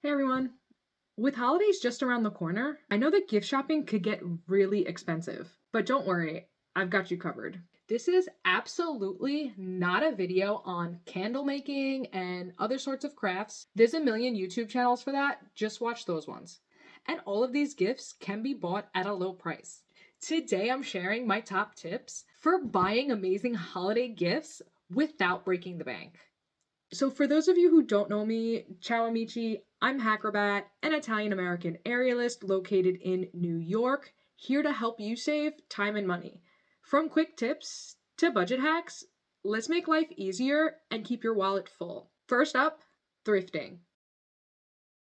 Hey everyone. With holidays just around the corner, I know that gift shopping could get really expensive, but don't worry, I've got you covered. This is absolutely not a video on candle making and other sorts of crafts. There's a million YouTube channels for that, just watch those ones. And all of these gifts can be bought at a low price. Today I'm sharing my top tips for buying amazing holiday gifts without breaking the bank. So, for those of you who don't know me, ciao amici, I'm Hackrobat, an Italian-American aerialist located in New York, here to help you save time and money. From quick tips to budget hacks, let's make life easier and keep your wallet full. First up, thrifting.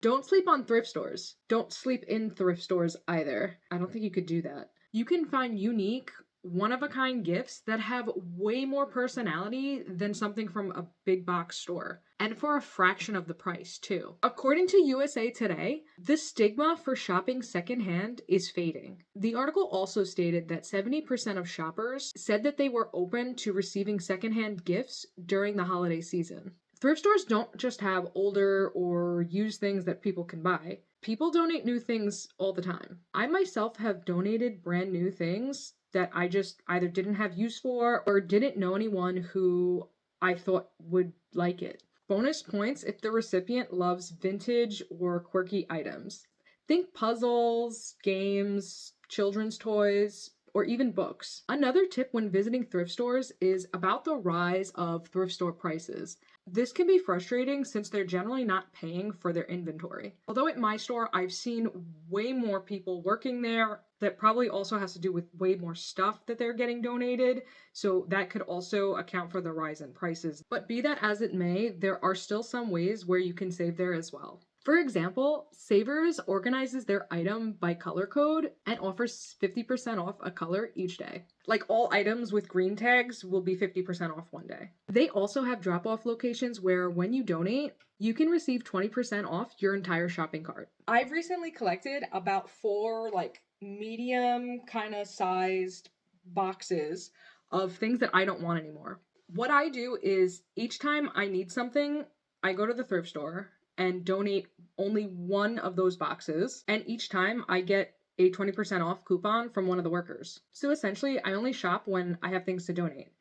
Don't sleep on thrift stores. Don't sleep in thrift stores either. I don't think you could do that. You can find unique, one-of-a-kind gifts that have way more personality than something from a big box store, and for a fraction of the price, too. According to USA Today, the stigma for shopping secondhand is fading. The article also stated that 70% of shoppers said that they were open to receiving secondhand gifts during the holiday season. Thrift stores don't just have older or used things that people can buy. People donate new things all the time. I myself have donated brand new things that I just either didn't have use for or didn't know anyone who I thought would like it. Bonus points if the recipient loves vintage or quirky items. Think puzzles, games, children's toys, or even books. Another tip when visiting thrift stores is about the rise of thrift store prices. This can be frustrating since they're generally not paying for their inventory. Although at my store, I've seen way more people working there. That probably also has to do with way more stuff that they're getting donated, so that could also account for the rise in prices. But be that as it may, there are still some ways where you can save there as well. For example, Savers organizes their item by color code and offers 50% off a color each day. Like all items with green tags will be 50% off one day. They also have drop-off locations where when you donate, you can receive 20% off your entire shopping cart. I've recently collected about 4 medium kind of sized boxes of things that I don't want anymore. What I do is each time I need something, I go to the thrift store and donate only one of those boxes, and each time I get a 20% off coupon from one of the workers. So essentially, I only shop when I have things to donate.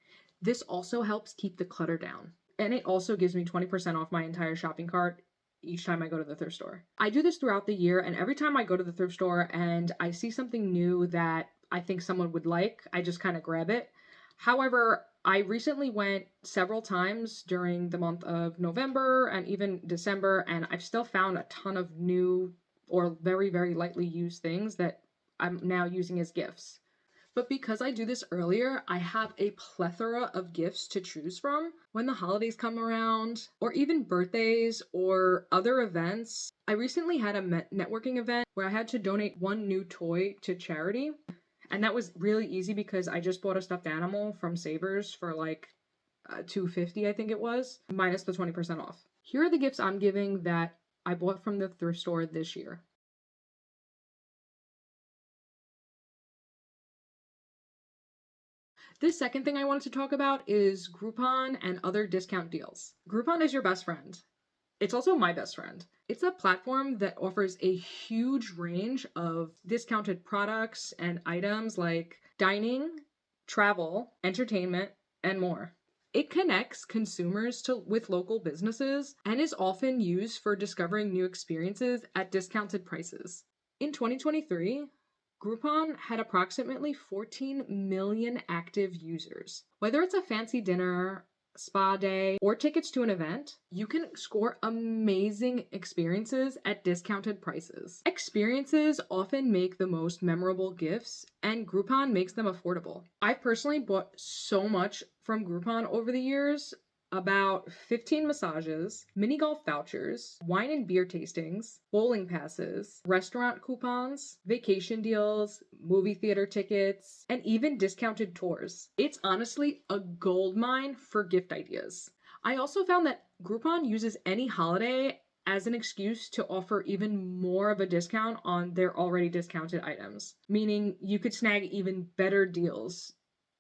This also helps keep the clutter down, and it also gives me 20% off my entire shopping cart each time I go to the thrift store. I do this throughout the year, and every time I go to the thrift store and I see something new that I think someone would like, I just kind of grab it. However, I recently went several times during the month of November and even December, and I've still found a ton of new or very, very lightly used things that I'm now using as gifts. But because I do this earlier, I have a plethora of gifts to choose from when the holidays come around, or even birthdays or other events. I recently had a networking event where I had to donate one new toy to charity. And that was really easy because I just bought a stuffed animal from Savers for $250, I think it was, minus the 20% off. Here are the gifts I'm giving that I bought from the thrift store this year. The second thing I wanted to talk about is Groupon and other discount deals. Groupon is your best friend. It's also my best friend. It's a platform that offers a huge range of discounted products and items like dining, travel, entertainment, and more. It connects consumers with local businesses and is often used for discovering new experiences at discounted prices. In 2023, Groupon had approximately 14 million active users. Whether it's a fancy dinner, spa day, or tickets to an event, you can score amazing experiences at discounted prices. Experiences often make the most memorable gifts, and Groupon makes them affordable. I've personally bought so much from Groupon over the years. About 15 massages, mini golf vouchers, wine and beer tastings, bowling passes, restaurant coupons, vacation deals, movie theater tickets, and even discounted tours. It's honestly a goldmine for gift ideas. I also found that Groupon uses any holiday as an excuse to offer even more of a discount on their already discounted items, meaning you could snag even better deals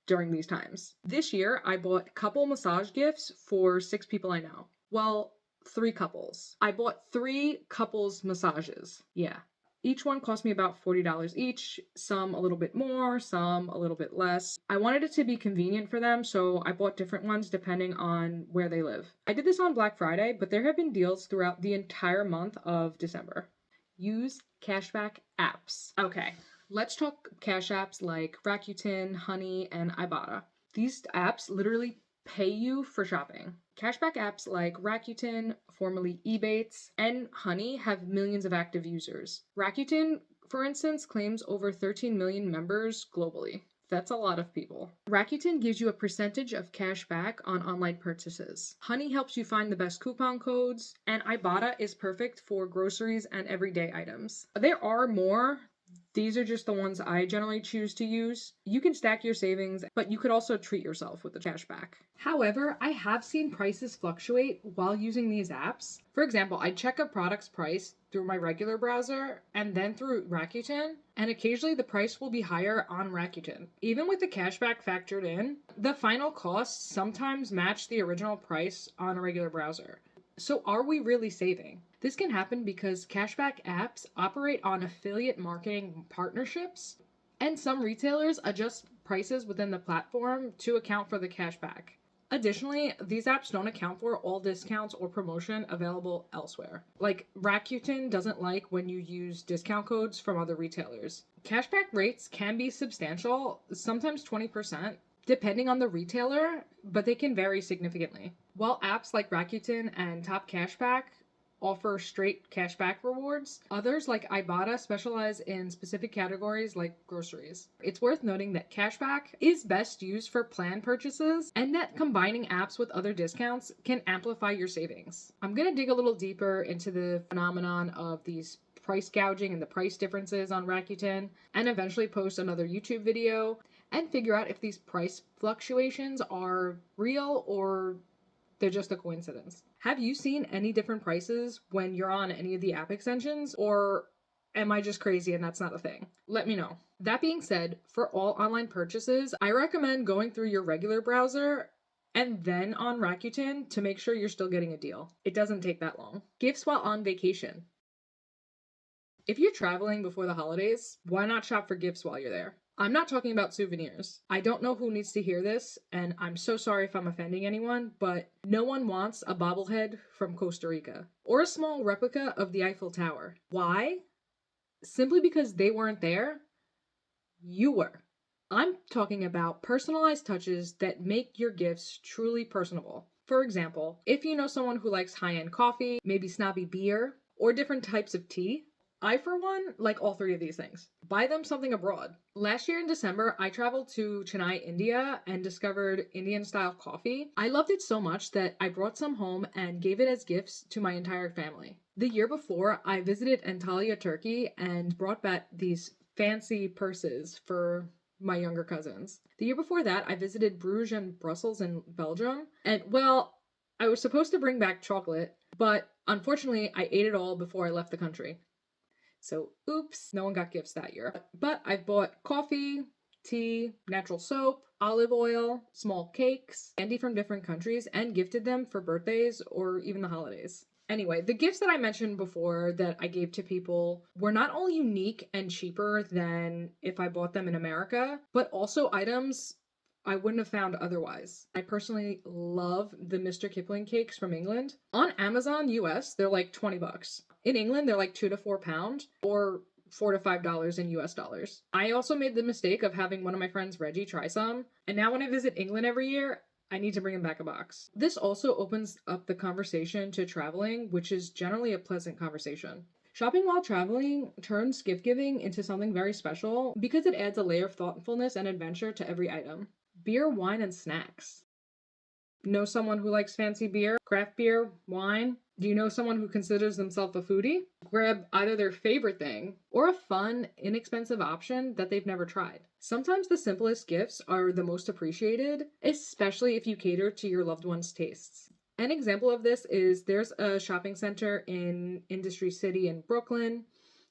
during these times. This year, I bought couple massage gifts for 6 people I know. Well, 3 couples. I bought 3 couples massages. Yeah. Each one cost me about $40 each, some a little bit more, some a little bit less. I wanted it to be convenient for them, so I bought different ones depending on where they live. I did this on Black Friday, but there have been deals throughout the entire month of December. Use cashback apps. Okay, let's talk cash apps like Rakuten, Honey, and Ibotta. These apps literally pay you for shopping. Cashback apps like Rakuten, formerly Ebates, and Honey have millions of active users. Rakuten, for instance, claims over 13 million members globally. That's a lot of people. Rakuten gives you a percentage of cash back on online purchases. Honey helps you find the best coupon codes, and Ibotta is perfect for groceries and everyday items. There are more. These are just the ones I generally choose to use. You can stack your savings, but you could also treat yourself with the cash back. However, I have seen prices fluctuate while using these apps. For example, I check a product's price through my regular browser and then through Rakuten, and occasionally the price will be higher on Rakuten. Even with the cashback factored in, the final costs sometimes match the original price on a regular browser. So are we really saving? This can happen because cashback apps operate on affiliate marketing partnerships, and some retailers adjust prices within the platform to account for the cashback. Additionally, these apps don't account for all discounts or promotion available elsewhere. Like Rakuten doesn't like when you use discount codes from other retailers. Cashback rates can be substantial, sometimes 20%, depending on the retailer, but they can vary significantly. While apps like Rakuten and Top Cashback offer straight cashback rewards, others like Ibotta specialize in specific categories like groceries. It's worth noting that cashback is best used for planned purchases and that combining apps with other discounts can amplify your savings. I'm going to dig a little deeper into the phenomenon of these price gouging and the price differences on Rakuten, and eventually post another YouTube video and figure out if these price fluctuations are real or they're just a coincidence. Have you seen any different prices when you're on any of the app extensions, or am I just crazy and that's not a thing? Let me know. That being said, for all online purchases, I recommend going through your regular browser and then on Rakuten to make sure you're still getting a deal. It doesn't take that long. Gifts while on vacation. If you're traveling before the holidays, why not shop for gifts while you're there? I'm not talking about souvenirs. I don't know who needs to hear this, and I'm so sorry if I'm offending anyone, but no one wants a bobblehead from Costa Rica or a small replica of the Eiffel Tower. Why? Simply because they weren't there? You were. I'm talking about personalized touches that make your gifts truly personable. For example, if you know someone who likes high-end coffee, maybe snobby beer, or different types of tea, I, for one, like all 3 of these things. Buy them something abroad. Last year in December, I traveled to Chennai, India, and discovered Indian-style coffee. I loved it so much that I brought some home and gave it as gifts to my entire family. The year before, I visited Antalya, Turkey, and brought back these fancy purses for my younger cousins. The year before that, I visited Bruges and Brussels in Belgium, and, well, I was supposed to bring back chocolate, but unfortunately, I ate it all before I left the country. So, oops, no one got gifts that year. But I've bought coffee, tea, natural soap, olive oil, small cakes, candy from different countries, and gifted them for birthdays or even the holidays. Anyway, the gifts that I mentioned before that I gave to people were not only unique and cheaper than if I bought them in America, but also items I wouldn't have found otherwise. I personally love the Mr. Kipling cakes from England. On Amazon US, they're like $20. In England, they're like £2 to £4, or $4 to $5 in US dollars. I also made the mistake of having one of my friends, Reggie, try some, and now when I visit England every year, I need to bring him back a box. This also opens up the conversation to traveling, which is generally a pleasant conversation. Shopping while traveling turns gift giving into something very special because it adds a layer of thoughtfulness and adventure to every item. Beer, wine, and snacks. Know someone who likes fancy beer, craft beer, wine? Do you know someone who considers themselves a foodie? Grab either their favorite thing or a fun, inexpensive option that they've never tried. Sometimes the simplest gifts are the most appreciated, especially if you cater to your loved one's tastes. An example of this is there's a shopping center in Industry City in Brooklyn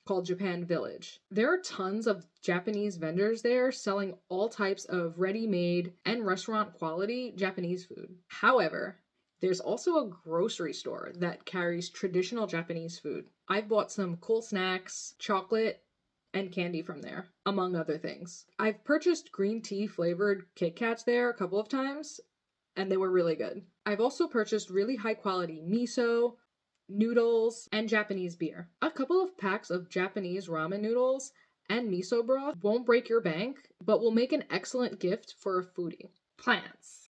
called Japan Village. There are tons of Japanese vendors there selling all types of ready-made and restaurant quality Japanese food. However, There's also a grocery store that carries traditional Japanese food. I've bought some cool snacks, chocolate, and candy from there, among other things. I've purchased green tea flavored Kit Kats there a couple of times, and they were really good. I've also purchased really high quality miso, noodles, and Japanese beer. A couple of packs of Japanese ramen noodles and miso broth won't break your bank, but will make an excellent gift for a foodie. Plants.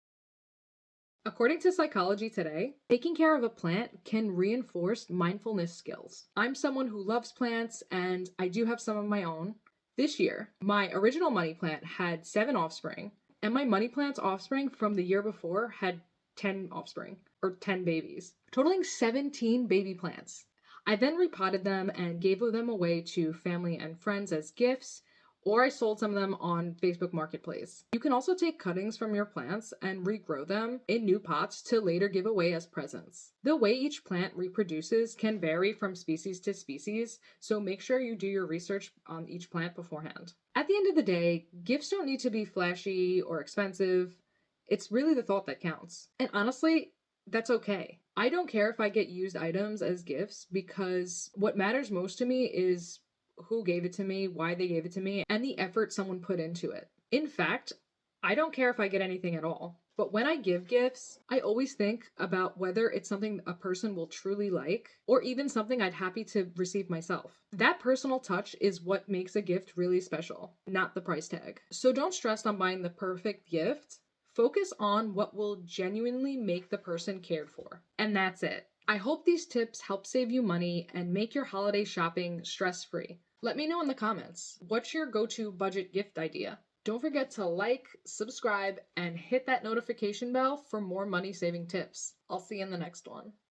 According to Psychology Today, taking care of a plant can reinforce mindfulness skills. I'm someone who loves plants, and I do have some of my own. This year, my original money plant had 7 offspring, and my money plant's offspring from the year before had 10 offspring, or 10 babies, totaling 17 baby plants. I then repotted them and gave them away to family and friends as gifts, or I sold some of them on Facebook Marketplace. You can also take cuttings from your plants and regrow them in new pots to later give away as presents. The way each plant reproduces can vary from species to species, so make sure you do your research on each plant beforehand. At the end of the day, gifts don't need to be flashy or expensive. It's really the thought that counts. And honestly, that's okay. I don't care if I get used items as gifts because what matters most to me is who gave it to me, why they gave it to me, and the effort someone put into it. In fact, I don't care if I get anything at all. But when I give gifts, I always think about whether it's something a person will truly like, or even something I'd happy to receive myself. That personal touch is what makes a gift really special, not the price tag. So don't stress on buying the perfect gift. Focus on what will genuinely make the person cared for. And that's it. I hope these tips help save you money and make your holiday shopping stress-free. Let me know in the comments, what's your go-to budget gift idea? Don't forget to like, subscribe, and hit that notification bell for more money-saving tips. I'll see you in the next one.